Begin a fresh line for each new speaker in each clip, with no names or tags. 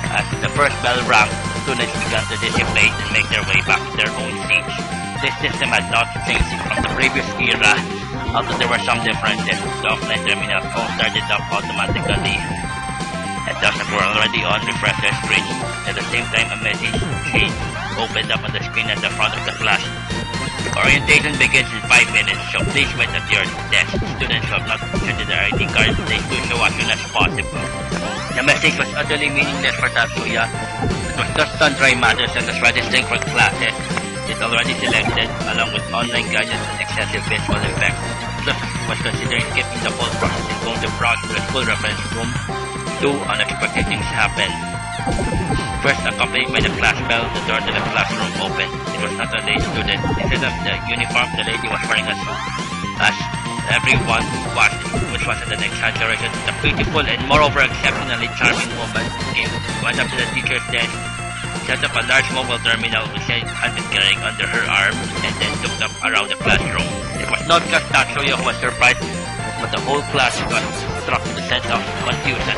As the first bell rang, students began to dissipate and make their way back to their own seats. This system had not changed from the previous era, although there were some differences. The offline terminals all started up automatically, and thus were already on refresher screens. At the same time, a message chain opened up on the screen at the front of the class. Orientation begins in 5 minutes, so please wait at your desk. Students who have not printed their ID cards, please do so as soon as possible. The message was utterly meaningless for Tatsuya. It was just sundry matters and was registering for classes. It's already selected, along with online guidance and excessive visual effects. Plus, was considering skipping the whole process and going to browse to the school reference room. 2 unexpected things happened. First, accompanied by the class bell, the door to the classroom opened. It was not a lay student. Instead of the uniform, the lady was wearing a suit. As everyone watched, which was an exaggeration, the beautiful and moreover exceptionally charming woman went up to the teacher's desk, set up a large mobile terminal which she had been carrying under her arm, and then looked up around the classroom. It was not just Tatsuya who was surprised, but the whole class was struck with a sense of confusion.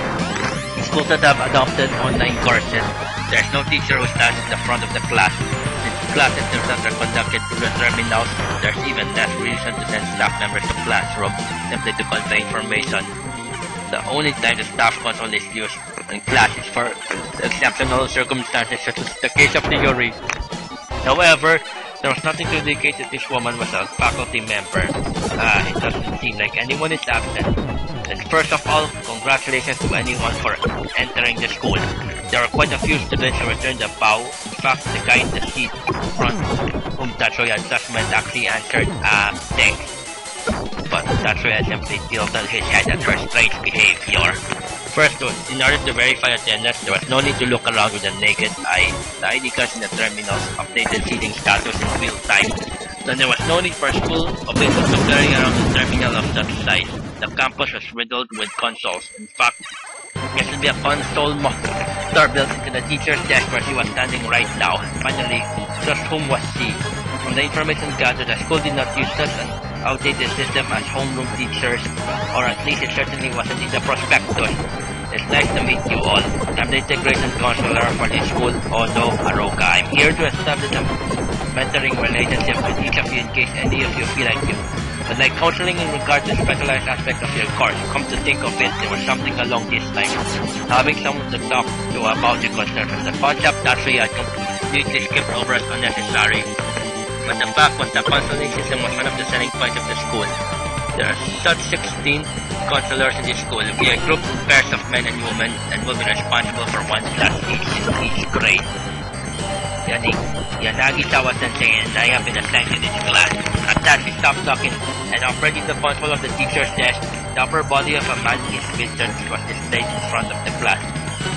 Schools that have adopted online courses, there's no teacher who stands in the front of the class. Since classes themselves are conducted through the terminals, there's even less reason to send staff members to classroom simply to convey information. The only time the staff console is used in class is for exceptional circumstances such as the case of the Yuri. However, there was nothing to indicate that this woman was a faculty member. It doesn't seem like anyone is absent. And first of all, congratulations to anyone for entering the school. There were quite a few students who returned the bow. In fact, the guy in the seat front whom Tatsuya just met actually answered, thanks. But Tatsuya simply tilted his head at her strange behavior. First, in order to verify attendance, there was no need to look around with the naked eye. The ID cards in the terminals updated seating status in real time. So there was no need for school officials to carry around the terminal of such size. The campus was riddled with consoles. In fact, there should be a console door built into the teacher's desk where she was standing right now. Finally, just whom was she? From the information gathered, the school did not use such an outdated system as homeroom teachers, or at least it certainly wasn't in the prospectus. It's nice to meet you all. I'm the integration counselor for this school, Odo Aroka. I'm here to establish a mentoring relationship with each of you in case any of you feel like you would like counseling in regard to specialized aspects of your course. Come to think of it, there was something along these lines. Having someone to talk to about your concerns was the concept Tatsuya had completely skipped over as unnecessary. But the fact was the counseling system was one of the selling points of the school. There are such 16 counselors in this school. We are grouped in pairs of men and women and will be responsible for one class each grade. Yanagi-sawa sensei and I have been assigned to this class. At that, he stopped talking and operating the console of the teacher's desk. The upper body of a man in his mid-30s was displayed in front of the class.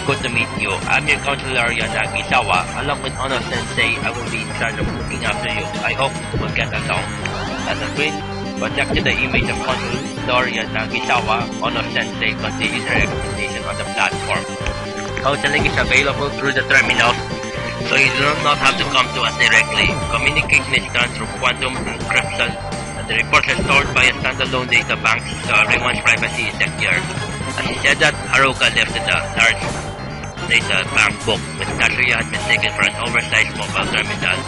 Good to meet you. I'm your counselor, Yanagi-sawa. Along with Ono sensei, I will be in charge of looking after you. I hope we'll get along. As a screen projected the image of Counselor Yanagi-sawa, Ono sensei continued her explanation on the platform. Counseling is available through the terminals, so you do not have to come to us directly. Communication is done through quantum encryption, and the reports are stored by a standalone data bank, so everyone's privacy is secure. As he said that, Haruka lifted a large data bank book, which Tatsuya had mistaken for an oversized mobile terminal.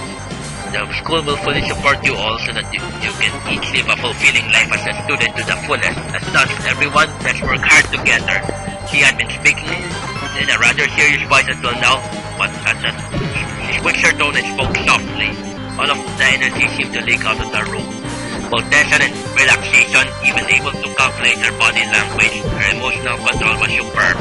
The school will fully support you all so that you can each live a fulfilling life as a student to the fullest. As such, everyone, let's work hard together. She had been speaking in a rather serious voice until now, but she switched her tone and spoke softly. All of the energy seemed to leak out of the room. Both tension and relaxation, even able to calculate her body language, her emotional control was superb.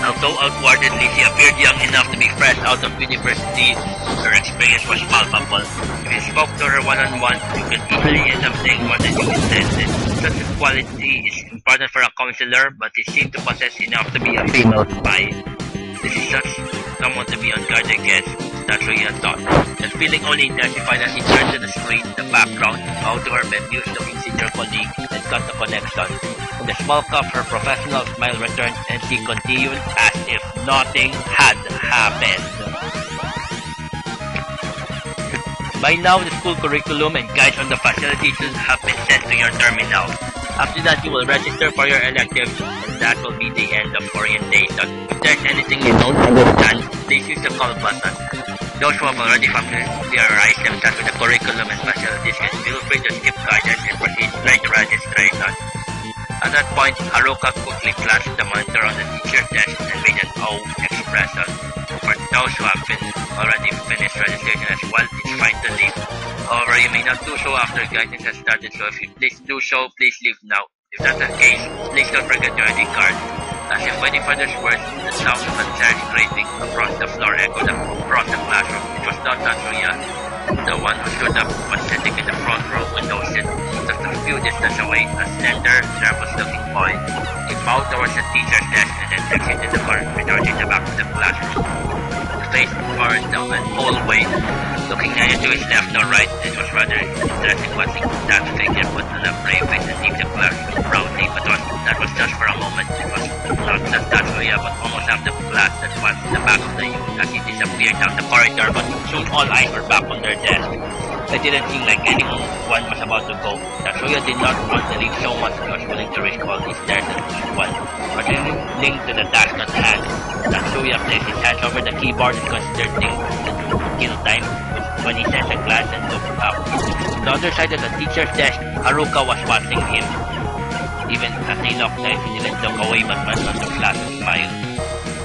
Although outwardly she appeared young enough to be fresh out of university, her experience was palpable. If you spoke to her one-on-one, you could easily end up saying more than you intended. Such a quality is important for a counselor, but it seemed to possess enough to be a female spy. This is such someone to be on guard against, Tatsuya thought. The feeling only intensified as he turned to the screen, the background, bowed to her bemused-looking senior colleague, and cut the connection. With a small cough, her professional smile returned, and she continued as if nothing had happened. By now, the school curriculum and guides on the facilities should have been sent to your terminal. After that, you will register for your elective, and that will be the end of orientation. If there's anything you don't understand, please use the call button. Those who have already familiarized themselves with the curriculum and facilities can feel free to skip guidance and proceed straight to registration. At that point, Mahouka quickly flashed the monitor on the teacher's desk and made an O expression. For those who have already finished registration as well, it's fine to leave. However, you may not do so after guidance has started, so if you please do so, please leave now. If that's the case, please don't forget your ID card. As if waiting for this word, the sound of a chair scraping across the floor echoed across the classroom. It was not Tatsuya. The one who stood up was sitting in the front row window seat, just a few distance away, a slender, nervous-looking boy. He bowed towards the teacher's desk and then exited the corridor in the back of the classroom. His face turned down the whole way, looking neither to his left nor right. It was rather interesting watching that figure put on a brave face and leave the classroom proudly, but that was just for a moment. It was not just Tatsuya, but almost half the class that was in the back of the youth as he disappeared down the corridor, but soon all eyes were back on their desk. It didn't seem like anyone was about to go. Tatsuya did not want to leave so much he was willing to risk all these stairs and each one. Returning to the task at hand, Tatsuya placed his hands over the keyboard and considered things to kill time when he sent the class and looked up. On the other side of the teacher's desk, Mahouka was watching him. Even as he knocked knife, he didn't look away but went on the class and smiled.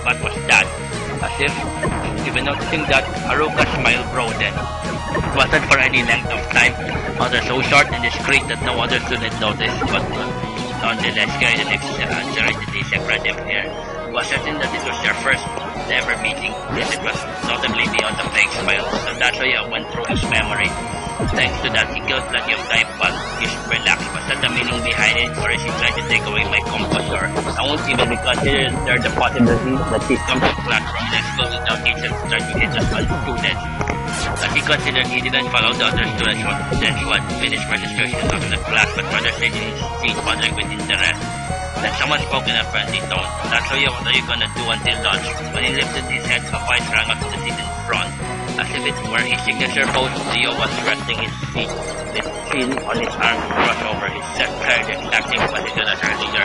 What was that? As if, even noticing that, Mahouka's smile broadened. It wasn't for any length of time, although so short and discreet that no other student noticed, but nonetheless carried an extra answer secretive air. He was certain that it was their first ever meeting, yet it was notably beyond the fake smile, so Tatsuya went through his memory. Thanks to that, he killed plenty of time while he's relaxed. Was that the meaning behind it, or is he trying to take away my composure? I won't even consider the possibility that he's come to classroom and school without teachers trying to hit us on students. As he considered, he didn't follow the other students who had finished registration out of the class, but rather stayed in his seat wondering with interest. Then someone spoke in a friendly tone. Tatsuya, what are you gonna do until lunch? When he lifted his head, a voice rang out to the seat in front. As if it were his signature pose, Leo was resting his feet, with chin on his arm crossed over his chest, carried the exact same position as earlier.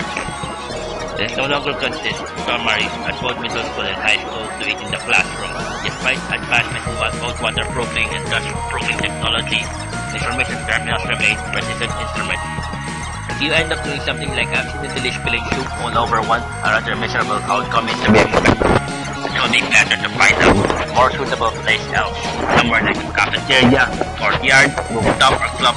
It no longer consists primary at both middle school and high school to eat in the classroom. Despite advancements in both waterproofing and dust-proofing technology, information terminals remain persistent instruments. If you end up doing something like accidentally spilling soup all over one, a rather miserable outcome is to be expected. It will be better to find out a more suitable place else, somewhere like a cafeteria, courtyard, rooftop, or club.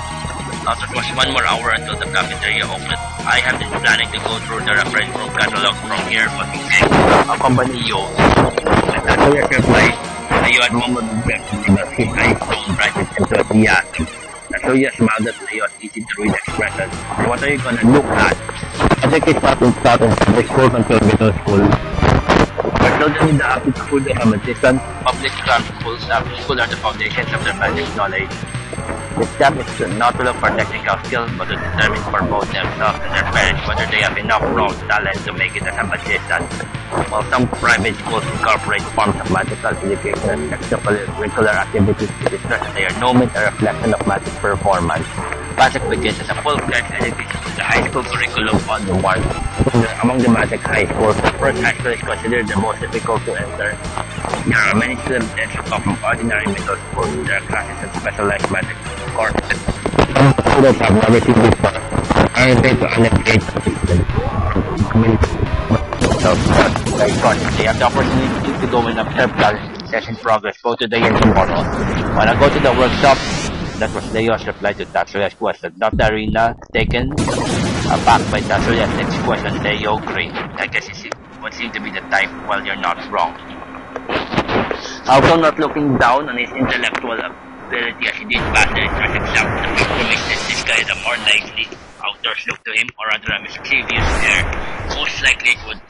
Also, it was 1 more hour until the cafeteria opened. I have been planning to go through the reference room catalog from here, but we can't accompany you. And that's how your replied, Leo at home would be because his eyes don't brighten enthusiasm. Tatsuya smiled at Leo's easy-to-read expression. What are you gonna look at? I think it's not taught in public schools until middle school. For children in the public school, they have a distant public schools. Public schools are the foundations of their magic knowledge. The step is not to look for technical skills, but to determine for both themselves and their parents whether they have enough raw talent to make it as a magician. While some private schools incorporate forms of magical education and extracurricular activities, it is not that they are no means a reflection of magic performance. Magic begins as a full-fledged education in the high school curriculum on the one. Among the magic high schools, the first high school is considered the most difficult to enter. There are many students who come from ordinary middle schools. There are classes in specialized magic courses. Some students have never seen before. Are they to uneducate they have the opportunity to go and observe classes in progress both today and tomorrow. When I go to the workshop, that was Leo's reply to Tatsuya's question. Dr. Arena, taken aback by Tatsuya's next question, Leo grinned. I guess it would seem to be the type, well, you're not wrong. Although not looking down on his intellectual ability as he did pass the entrance exam, the information that this guy had a more lively outdoors look to him, or rather a mischievous air. Most likely it would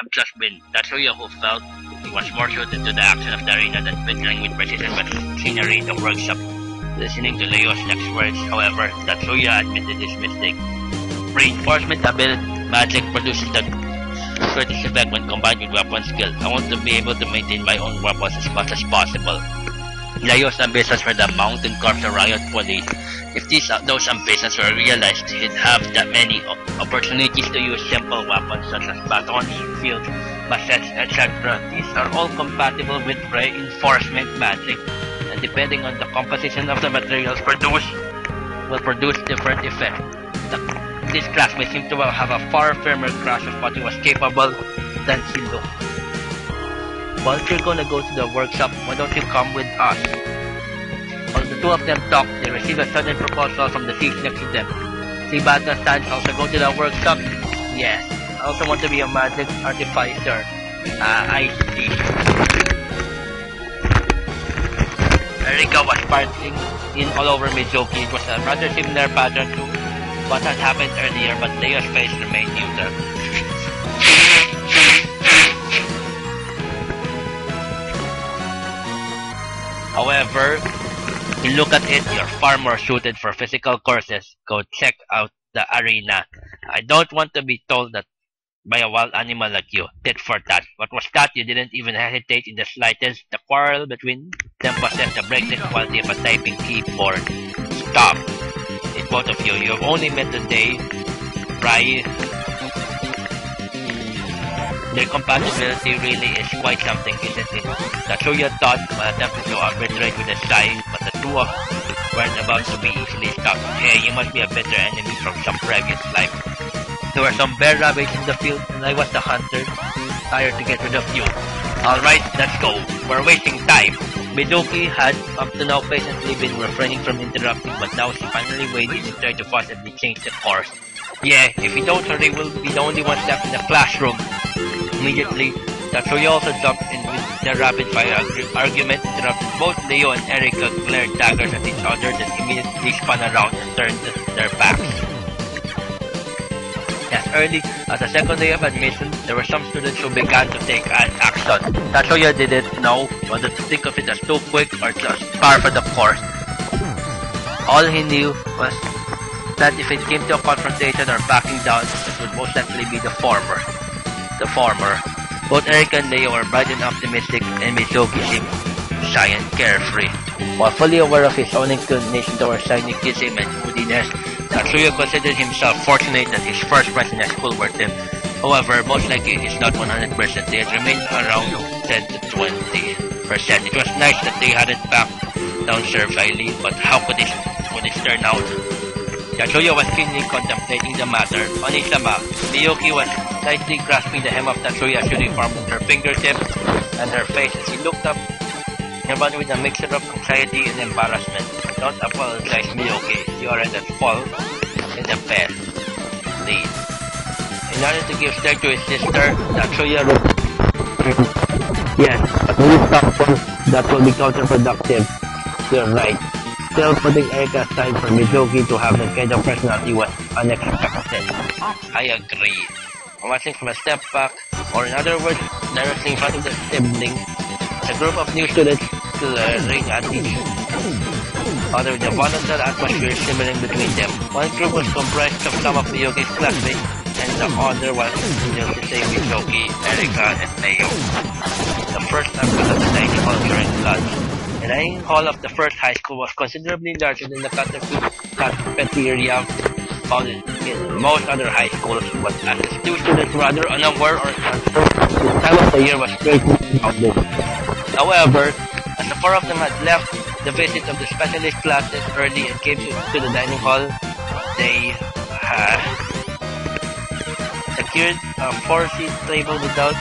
have just been Tatsuya who felt he was more suited to the action of the arena than fiddling with precision machinery in the workshop. Listening to Leo's next words, however, Tatsuya admitted his mistake. Reinforcement ability magic produces the greatest effect when combined with weapon skill. I want to be able to maintain my own weapons as much as possible. Leo's ambitions were the mountain corps or riot police. If those ambitions were realized, he'd have that many opportunities to use simple weapons such as batons, shields, machetes, etc. These are all compatible with reinforcement magic, and depending on the composition of the materials produced, will produce different effects. This class may seem to have a far firmer grasp of what he was capable than he looked. While you're gonna go to the workshop, why don't you come with us? While the two of them talk, they receive a sudden proposal from the seat next to them. See Baka-san also go to the workshop? Yes. I also want to be a magic artificer. I see. Erika was sparkling in all over Mizuki. It was a rather similar pattern to what had happened earlier, but Leo's face remained neutral. However, if you look at it, you're far more suited for physical courses. Go check out the arena. I don't want to be told that by a wild animal like you. Tit for tat. What was that? You didn't even hesitate in the slightest. The quarrel between them possessed the breakneck quality of a typing keyboard. Stop. It's both of you. You've only met today. Right? Their compatibility really is quite something, isn't it? Tatsuya thought while attempting to arbitrate with a sigh, but the two of weren't about to be easily stopped. Hey, you must be a bitter enemy from some previous life. There were some bear rabbits in the field, and I was the hunter, hired to get rid of you. Alright, let's go. We're wasting time. Mizuki had up to now patiently been refraining from interrupting, but now she finally weighed in and tried to forcibly change the course. Yeah, if we don't hurry, we'll be the only ones left in the classroom. Immediately, Tatsuya also jumped in with their rapid-fire argument, interrupted both Leo and Erika glared daggers at each other, then immediately spun around and turned their backs. As early as the second day of admission, there were some students who began to take action. Tatsuya didn't know whether to think of it as too quick or just par for the course. All he knew was that if it came to a confrontation or backing down, it would most likely be the former. Both Erika and Leo were bright and optimistic, and Mizuki seemed shy and carefree. While fully aware of his own inclination towards cynicism and moodiness, Tatsuya considered himself fortunate that his first friends in the school were them. However, most likely it is not 100%. They had remained around 10 to 20%. It was nice that they hadn't backed down servilely, but how would this turn out? Tatsuya was keenly contemplating the matter. On his map, Miyuki was lightly grasping the hem of Tatsuya's uniform with her fingertips and her face as he looked up, but with a mixture of anxiety and embarrassment. Don't apologize, Miyuki. You are at fault in the best. Please. In order to give strength to his sister, Tatsuya wrote, yes, but when you stop once, that will be counterproductive. You're right. Still, putting Erika aside for Mizuki to have that kind of personality was unexpected. I agree. Watching from a step back, or in other words, directly in front of the sibling, a group of new students glaring at each other with a volatile atmosphere simmering between them. One group was comprised of some of Miyuki's classmates, and the other was Rettousei, Mizuki, Erika, and Leo. The first time was at the dining hall during lunch. The dining hall of the first high school was considerably larger than the cafeteria found in most other high schools, but as the two students were rather unaware or unsure, this time of the year was greatly crowded. However, as the four of them had left the visit of the specialist classes early and came to the dining hall, they had secured a 4-seat table without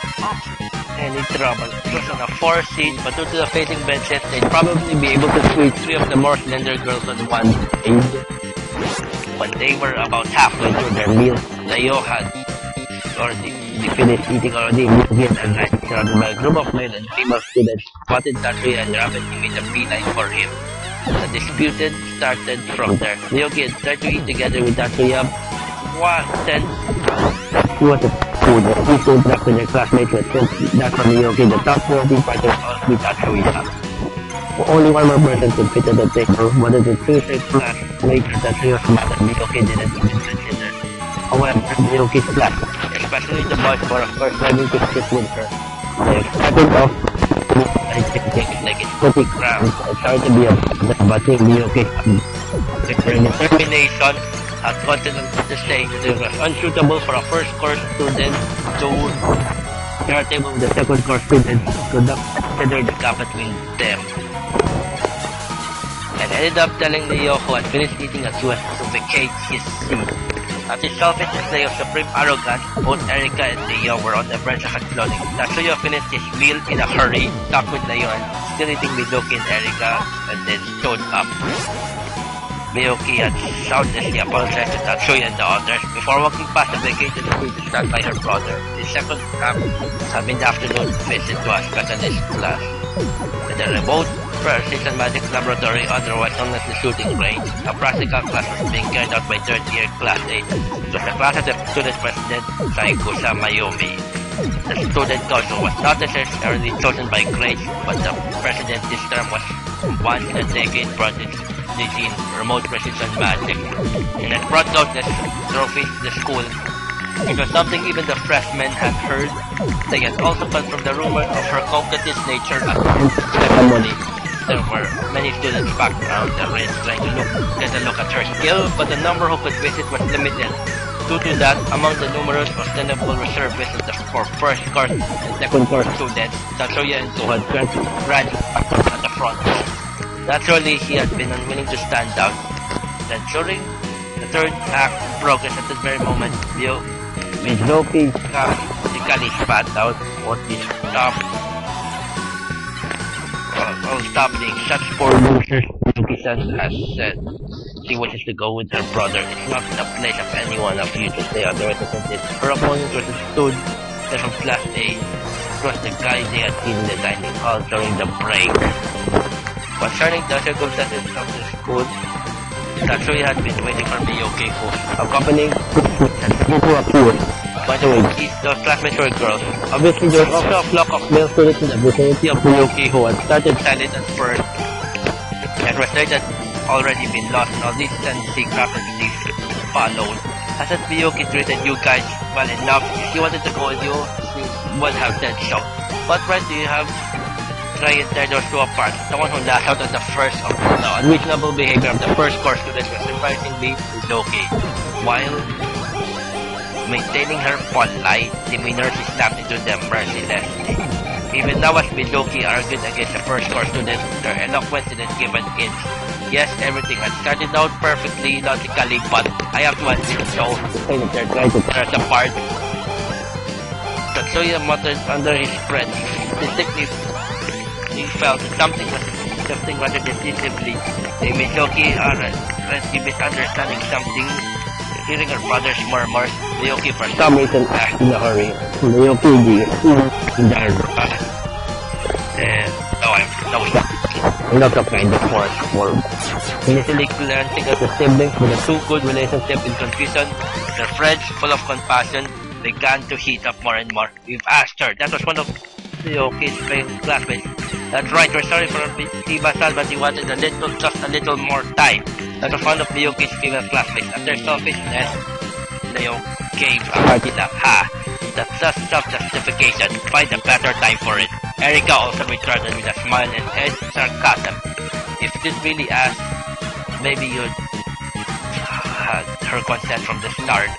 any trouble. It was on a 4-seat, but due to the facing benches, they'd probably be able to squeeze 3 of the more slender girls on one side. When they were about halfway through their meal, Leo had already finished eating already. Miyuki and Light, surrounded by a group of male and female students, spotted Tatsuya and rapidly made a beeline for him. The dispute started from there. Miyuki had tried to eat together with Tatsuya, said he was a food. He stood back with their classmates with that from Miyuki. The top 40 fighters must be Tatsuya. Only one more person could fit at the table, but as a two-side class later, Tatsuya's mother, Miyuki didn't even consider. However, Miyuki's class, especially the boys, were of course ready to sit with her. They expected of take it like it's cookie crumbs.
It's hard to be a but Miyuki
Her determination had confidence to say that it was unsuitable for a first course student to share a table with a second course student could not consider the gap between them. And ended up telling Leo, who had finished eating as well, to vacate his seat. At his selfish display of supreme arrogance, both Erika and Leo were on the verge of exploding. Tatsuya finished his meal in a hurry, stuck with Leo and still eating Midoki and Erika, and then stood up. Miyoki had shoutlessly apologized to Tatsuya and the others before walking past the vacated street stand by her brother. The second camp had been the afternoon visit to a specialist class. In the remote precision magic laboratory, otherwise known as the shooting range, a practical class was being carried out by third-year class A. It was the class of the student president, Saikusa Mayumi. The student council was not necessarily chosen by grades, but the president this term was once in a decade brought its in remote precision magic. And it brought out the trophies to the school. It was something even the freshmen had heard. They had also confirmed the rumor of her coquettish nature at the ceremony. There were many students packed around the range trying to get a look at her skill, but the number who could visit was limited. Due to that, among the numerous ostensible reservists for first course and second course students, Tatsuya and Go had graduated at the front row. Naturally, he had been unwilling to stand out. Then during the third act progress at this very moment, Midoki physically spat out what he stop being such poor losers. Midoki-san has said she wishes to go with her brother. It's not the place of any one of you to stay underrepresented. Her opponent was stood from class A. It was the guy they had seen in the dining hall during the break. Concerning the circumstances of the school, Tatsuya had been waiting for Miyoki, who accompanying to appear. By the way, those classmates were girls. Obviously, there was also a flock of male students in the vicinity of Miyoki who had started silent at first. And was had already been lost, and all these tendency rapidly followed. Hasn't Miyoki treated you guys well enough? If she wanted to go with you, she would have said so. What right do you have? Try and tear those two apart. The one who lashed out at the first of the unreasonable behavior of the first course students was surprisingly Midoki. While maintaining her polite demeanor, she snapped into them mercilessly. Even now as Midoki argued against the first course students, their eloquence didn't give an inch. Yes, everything had started out perfectly logically, but I have to admit so. They're trying to tear us apart. Tatsuya muttered under his breath. Distinctly he felt that something was shifting rather decisively. Midoki misunderstanding something. Hearing her brother's murmurs, Miyoki for some reason asked in a hurry. Miyoki, I'm not a kind of force. Initially glancing at the siblings with a too good relationship in confusion, their friends, full of compassion, began to heat up more and more. We've asked her. That was one of Miyoki's classmates. That's right, we're sorry for Iba-san, but he wanted just a little more time. That was one of Miyoki's female classmates. After selfishness, Leo gave a hearty laugh. Ha! That's just self-justification. Find a better time for it. Erika also retorted with a smile and edged sarcasm. If you did really ask, maybe you'd had her consent from the start.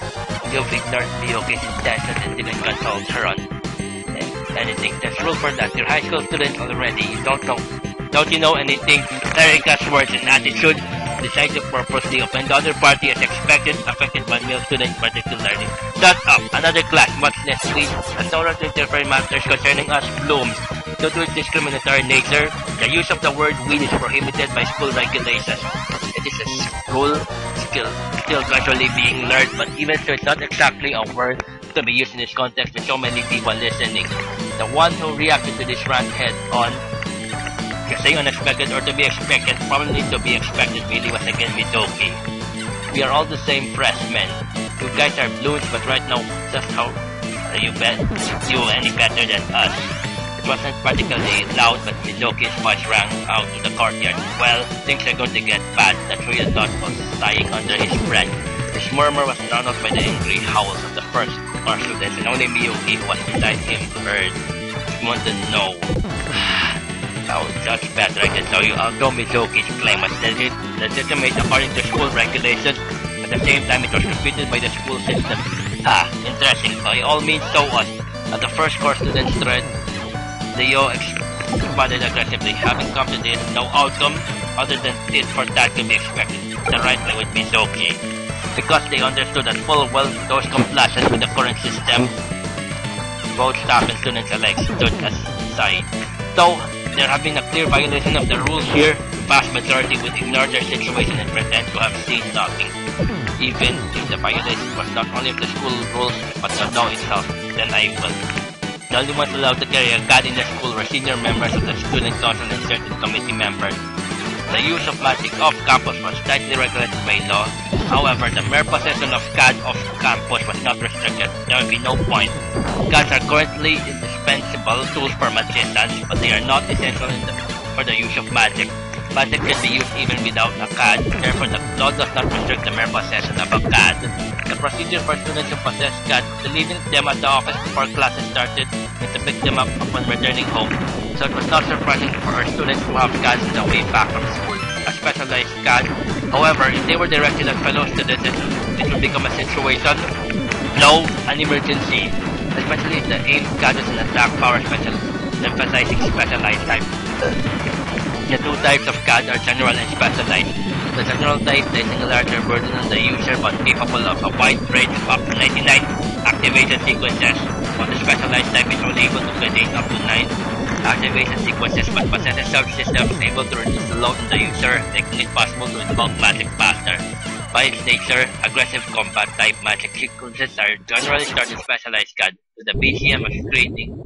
You've ignored Miyoki's intentions and didn't consult her on anything. There's rule for that. You're high school student already. You don't you know anything? Erika's words and attitude decide to purposely offend the other party as expected, affected by male students particularly. Shut up! Another class, much less sweet, and so on to interfere matters concerning us blooms. Due to its discriminatory nature, the use of the word weed is prohibited by school regulations. It is a school skill still gradually being learned, but even so, it's not exactly a word to be used in this context with so many people listening. The one who reacted to this rant head on, saying unexpected or to be expected, probably to be expected really was again Midoki. We are all the same freshmen. You guys are blues, but right now, just how are you any better than us? It wasn't particularly loud, but Midoki's voice rang out to the courtyard. Well, things are going to get bad. That's what he thought was sighing under his breath. His murmur was drowned out by the angry howls of the first course students, and only Miyoki, who was beside him, heard. He wanted to know. Now, Judge Patrick can tell you although Mizuki's claim was legitimate according to school regulations, at the same time it was repeated by the school system. Ha! Interesting. By all means, show us. At the first course students thread, Leo responded aggressively. Having come to this, no outcome other than tit for tat could be expected. The right way with Mizuki. Because they understood that full well those complacent with the current system, both staff and students alike stood aside. Though there have been a clear violation of the rules here, the vast majority would ignore their situation and pretend to have seen nothing. Even if the violation was not only of the school rules but the law itself, then I will. The only ones allowed to carry a CAD in the school were senior members of the student council and certain committee members. The use of magic off-campus was tightly regulated by law. However, the mere possession of CAD off-campus was not restricted. There would be no point. CADs are currently indispensable tools for magicians, but they are not essential for the use of magic. Magic can be used even without a CAD. Therefore, the law does not restrict the mere possession of a CAD. The procedure for students who possess CAD was to leave them at the office before classes started and to pick them up upon returning home. So it was not surprising for our students to have CADs on the way back from school. A specialized CAD, however, if they were directed at fellow students, it would become a situation, no, an emergency. Especially if the aim CAD is an attack power special, emphasizing specialized type. The two types of CAD are general and specialized. The general type placing a larger burden on the user but capable of a wide range of up to 99 activation sequences, while the specialized type is only able to contain up to 9 activation sequences but possesses subsystems able to reduce the load on the user, making it possible to invoke magic faster. By its nature, aggressive combat type magic sequences are generally stored in specialized CAD, with the BCM of creating